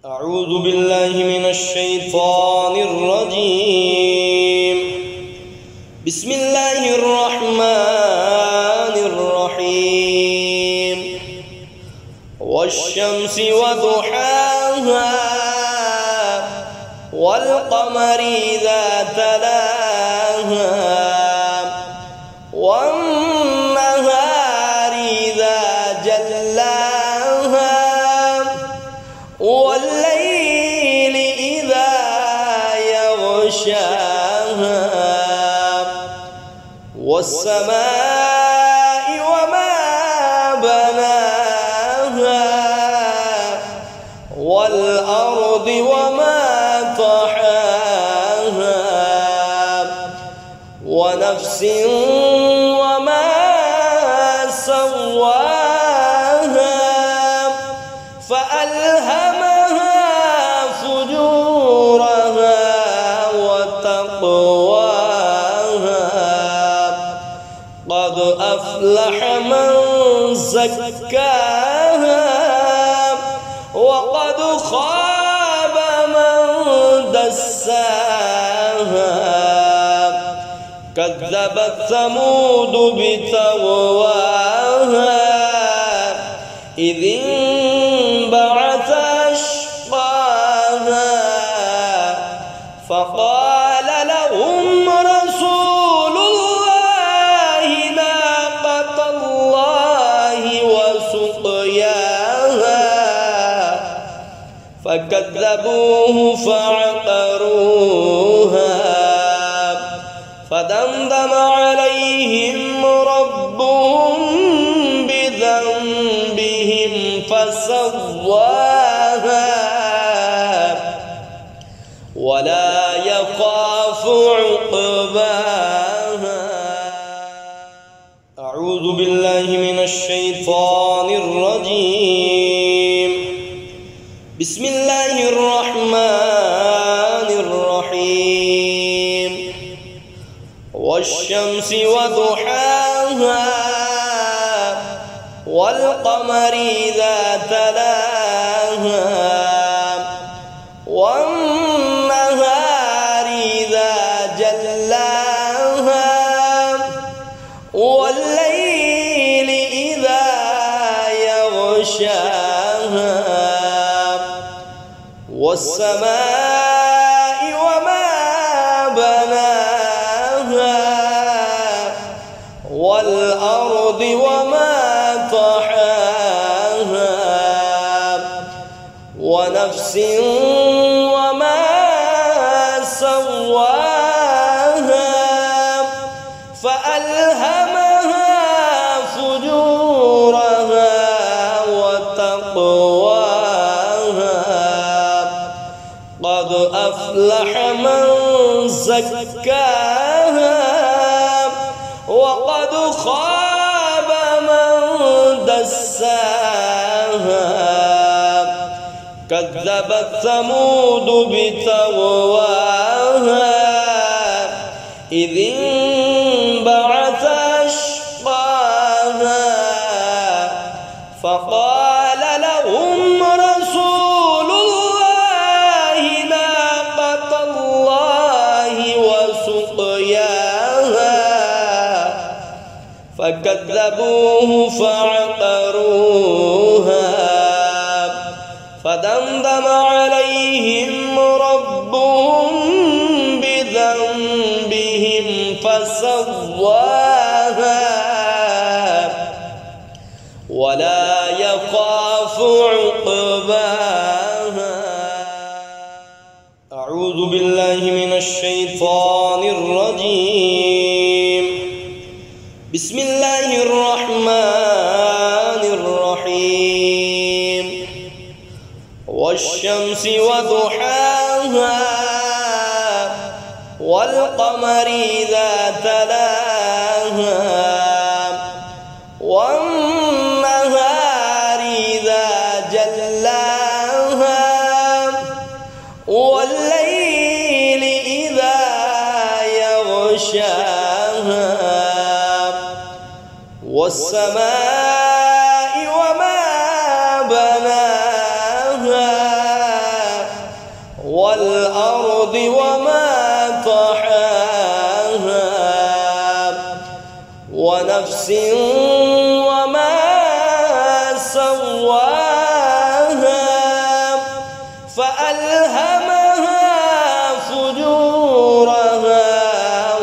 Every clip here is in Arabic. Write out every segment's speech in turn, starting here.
أعوذ بالله من الشيطان الرجيم. بسم الله الرحمن الرحيم. والشمس وضحاها والقمر إذا تلاها والنهار إذا جلاها والليل إذا يغشاها والسماء وما بناها والأرض وما طحاها ونفس وما سواها فألهمها فجورها وتقواها قد أفلح من زكاها وقد خاب من دساها كذبت ثمود بتقواها إذ انبعث أشقاها فقال لهم رسول الله ناقة الله وسقياها فكذبوه فعقروها فدمدم عليهم ربهم بذنبهم فسواها ولا يخاف عقباها. أعوذ بالله من الشيطان الرجيم. بسم الله الرحمن الرحيم. والشمس وضحاها والقمر إذا تلاها والنهار إذا جلاها والليل إذا يغشاها والسماء وما بناها والأرض وما طحاها ونفس وما سواها فألهمها فجورها وتقواها قد أفلح من زكاها وقد خاب من دساها كذبت ثمود بتقواها إذ انبعث أشقاها فقال لهم رسول الله ناقة الله وسقياها فكذبوه فعقروها فدمدم عليهم ربهم بذنبهم فسواها ولا يخاف عقباها. أعوذ بالله من الشيطان الرجيم. بسم الله الرحمن الرحيم. والشمس وضحاها والقمر إذا تلاها والنهار إذا جلاها والليل إذا يغشاها والسماء وما بناها والأرض وما طحاها ونفس وما سواها فألهمها فجورها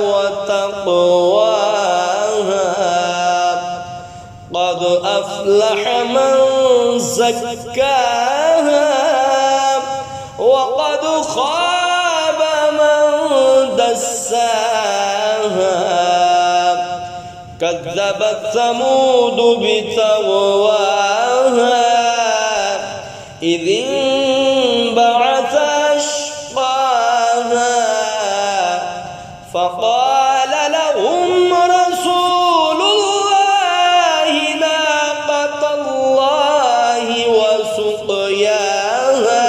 وتقواها قد أفلح من زكاها وقد خاب من دساها كذبت ثمود بتقواها إذ انبعث أشقاها فقال لهم رسول الله ناقة الله وسقياها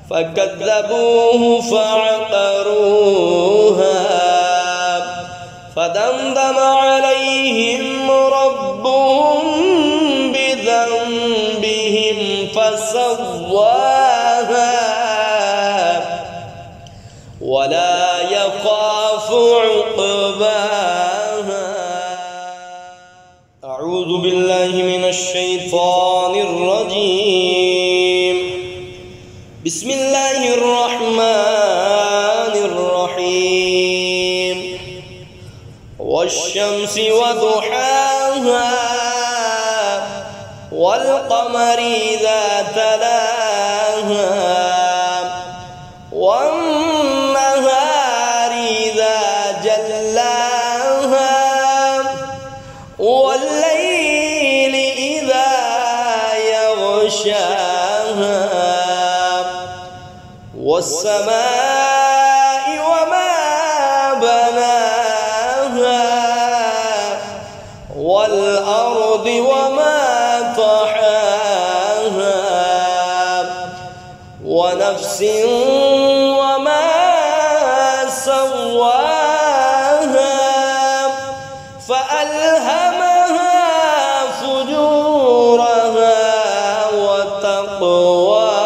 فكذبوه فعقروها فدمدم عليهم ربهم بذنبهم فسواها ولا يخاف عقباها. أعوذ بالله من الشيطان الرجيم. بسم الله الرحمن الرحيم. والشمس وضحاها والقمر إذا تلاها والنهار إذا جلاها والليل إذا يغشاها والسماء وما بناها والأرض وما طحاها ونفس وما سواها فألهمها فجورها وتقواها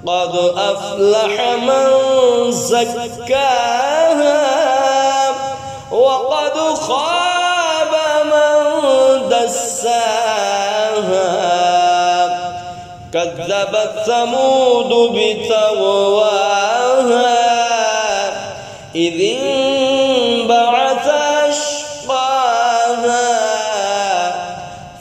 قد أفلح من زكاها وقد خاب من دساها كذبت ثمود بتقواها إذ انبعث أشقاها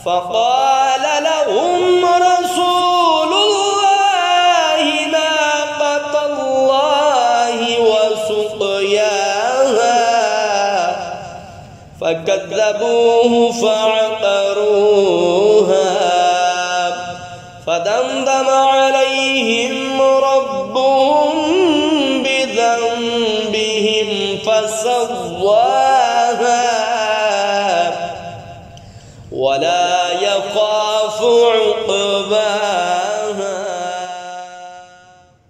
فقال لهم رسول الله ناقة الله وسقياها فكذبوه فعقروها فدمدم عليهم ربهم بذنبهم فسواها ولا يخاف عقباها.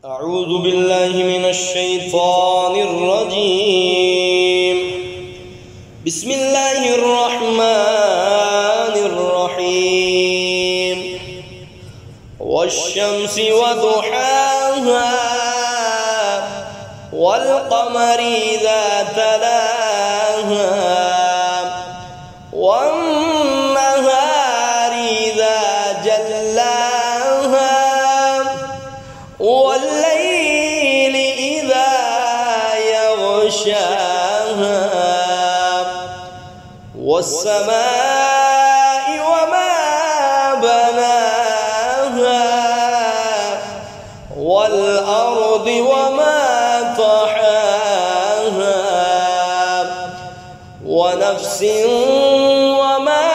أعوذ بالله من الشيطان الرجيم. بسم الله الرحمن الرحيم. والشمس وضحاها والقمر إذا تلاها والنهار إذا جلاها والليل إذا يغشاها والسماء وما بناها والأرض وما طحاها ونفس وما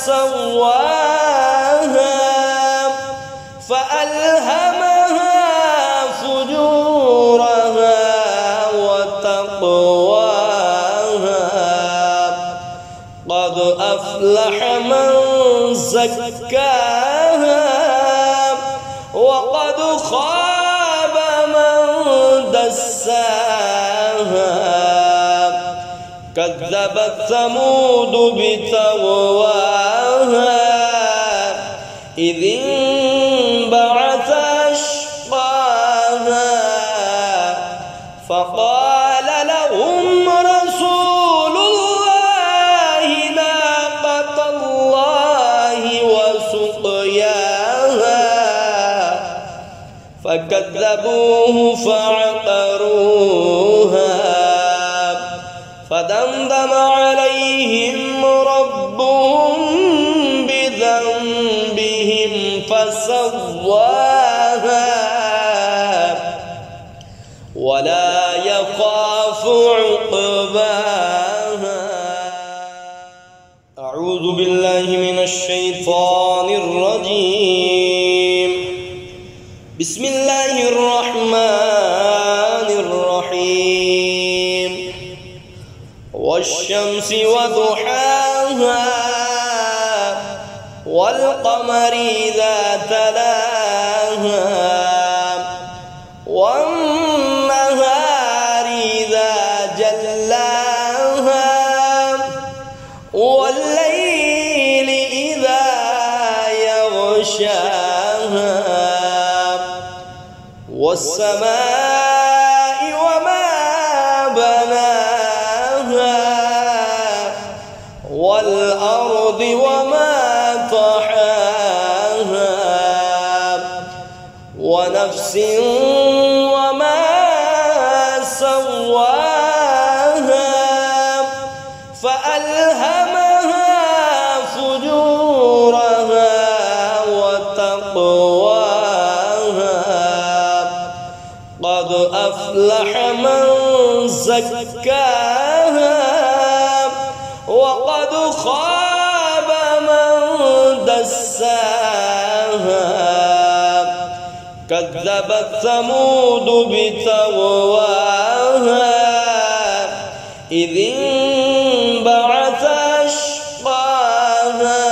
سواها فألهمها فجورها وتقواها قد أفلح من زكاها وقد خاب من دساها كذبت ثمود بتقواها إذ انبعث فكذبوه فعقروها فدمدم عليهم ربهم بذنبهم فسواها ولا يخاف عقباها. أعوذ بالله من الشيطان الرجيم. بسم الله الرحمن الرحيم. والشمس وضحاها والقمر إذا تلاها والنهار إذا جلاها والليل إذا يغشاها والسماء وما بناها والأرض وما طحاها ونفس وما سواها فألهمها فجورها وتقواها قد أفلح من زكاها وقد خاب من دساها كذبت ثمود بتغواها إذ انبعث أشقاها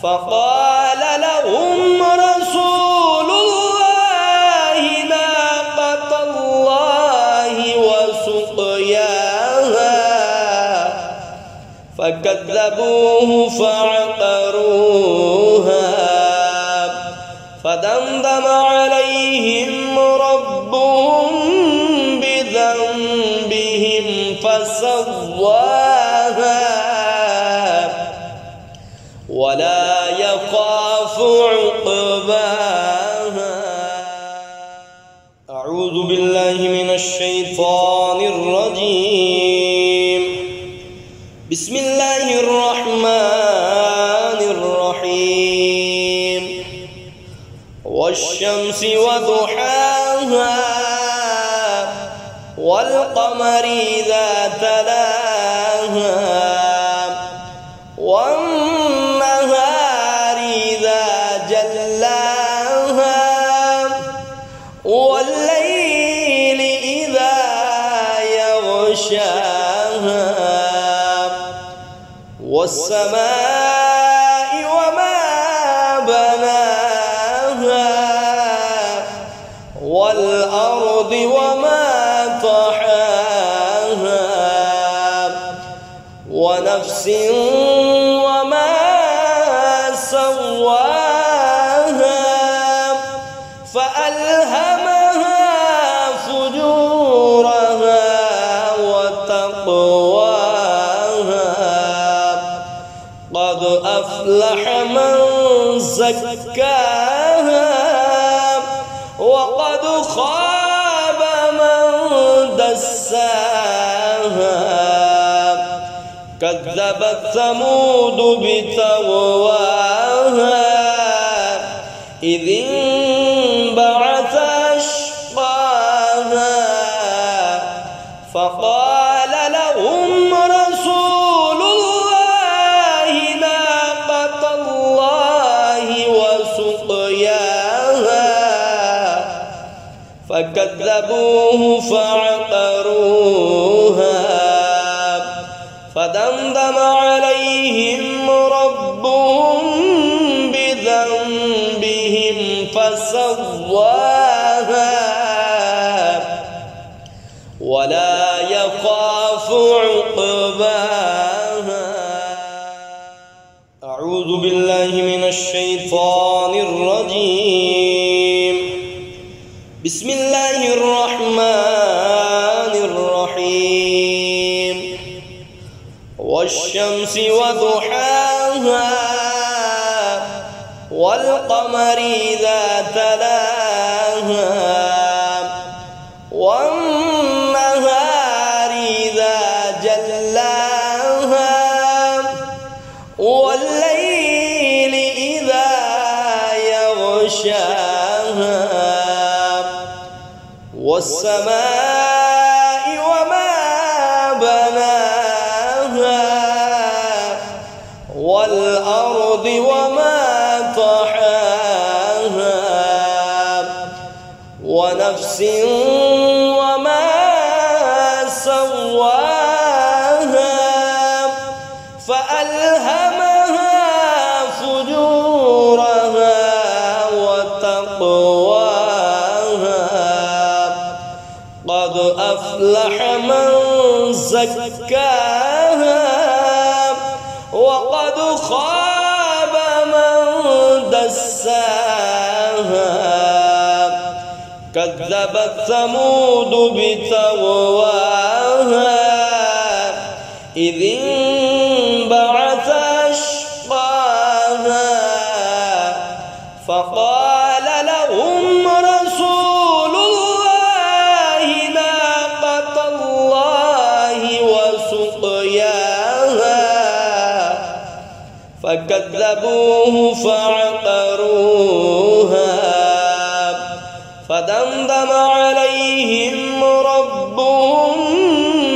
فقال لهم رسول الله ناقة الله وسقياها فكذبوه فعقروها فدمدم عليهم ربهم بذنبهم فسواها ولا يخاف عقباها. أعوذ بالله من الشيطان الرجيم. بسم الله الرحمن الرحيم. والشمس وضحاها والقمر إذا تلاها والنهار إذا جلاها والليل إذا يغشاها والسماء وما بناها والأرض وما طحاها ونفس وما سواها فألهمها فجورها وتقواها قد أفلح من زكاها وقد خاب من دساها كذبت ثمود بتغواها إذ انبعث أشقاها فقال لهم رسول الله ناقة الله وسقياها فكذبوه فعقروها فدمدم عليهم ربهم بذنبهم فسواها ولا يخاف عقباها. أعوذ بالله من الشيطان الرجيم. بسم الله الرحمن الرحيم. والشمس وضحاها والقمر إذا تلاها والنهار إذا جلاها والليل إذا يغشاها والسماء وما بناها والأرض وما طحاها ونفس وما سواها فألهمها فجورها وتقواها قد أفلح من زكاها وقد خاب من دساها كذبت ثمود بتغواها إذ انبعث أشقاها فقال لهم رسول الله ناقة الله وسقياها فكذبوه فعقروها فدمدم عليهم ربهم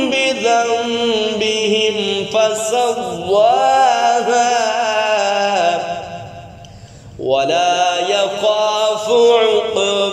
بذنبهم فسواها ولا يخاف عقباها.